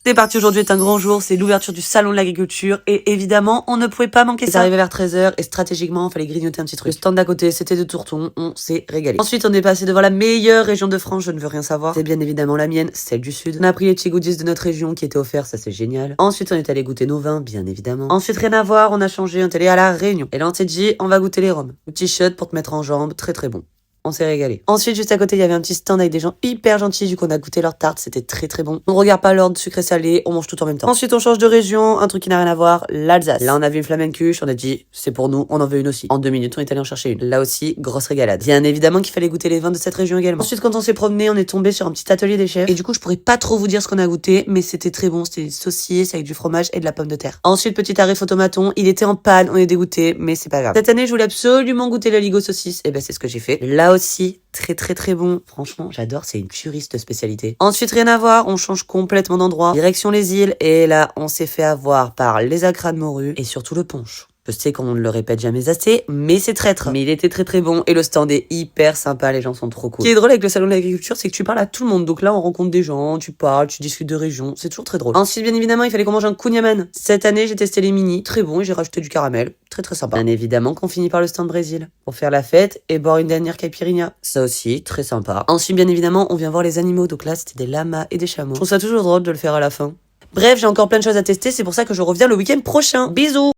C'est parti, aujourd'hui est un grand jour, c'est l'ouverture du salon de l'agriculture et évidemment, on ne pouvait pas manquer ça. C'est arrivé vers 13h et stratégiquement, il fallait grignoter un petit truc. Le stand d'à côté, c'était de tourtons, on s'est régalé. Ensuite, on est passé devant la meilleure région de France, je ne veux rien savoir. C'est bien évidemment la mienne, celle du sud. On a pris les petits goodies de notre région qui étaient offerts, ça c'est génial. Ensuite, on est allé goûter nos vins, bien évidemment. Ensuite, rien à voir, on a changé, on est allé à la Réunion. Et là, on s'est dit, on va goûter les rhums. Le petit shot pour te mettre en jambe, très très bon. On s'est régalé. Ensuite, juste à côté, il y avait un petit stand avec des gens hyper gentils. Du coup, on a goûté leur tarte. C'était très très bon. On regarde pas l'ordre sucré-salé. On mange tout en même temps. Ensuite, on change de région. Un truc qui n'a rien à voir. L'Alsace. Là, on a vu une flamencuche. On a dit, c'est pour nous. On en veut une aussi. En 2 minutes, on est allé en chercher une. Là aussi, grosse régalade. Bien évidemment qu'il fallait goûter les vins de cette région également. Ensuite, quand on s'est promené, on est tombé sur un petit atelier des chefs. Et du coup, je pourrais pas trop vous dire ce qu'on a goûté, mais c'était très bon. C'était des saucisses avec du fromage et de la pomme de terre. Ensuite, petit tarif automaton. Il était en panne. On est dégoûté, mais c'est pas grave. Cette année, je voulais absolument goûter la Ligo saucisse. Et ben, c'est ce que j'ai fait. Là aussi, très bon. Franchement, j'adore, c'est une puriste spécialité. Ensuite, rien à voir, on change complètement d'endroit. Direction les îles, et là, on s'est fait avoir par les acras de morue et surtout le punch. Je sais qu'on ne le répète jamais assez, mais c'est traître. Mais il était très bon et le stand est hyper sympa, les gens sont trop cool. Ce qui est drôle avec le salon de l'agriculture, c'est que tu parles à tout le monde. Donc là, on rencontre des gens, tu parles, tu discutes de région, c'est toujours très drôle. Ensuite, bien évidemment, il fallait qu'on mange un kouign-amann. Cette année, j'ai testé les mini, très bon et j'ai rajouté du caramel, très sympa. Bien évidemment qu'on finit par le stand Brésil pour faire la fête et boire une dernière caipirinha. Ça aussi, très sympa. Ensuite, bien évidemment, on vient voir les animaux. Donc là, c'était des lamas et des chameaux. Je trouve ça toujours drôle de le faire à la fin. Bref, j'ai encore plein de choses à tester, c'est pour ça que je reviens le week-end prochain. Bisous!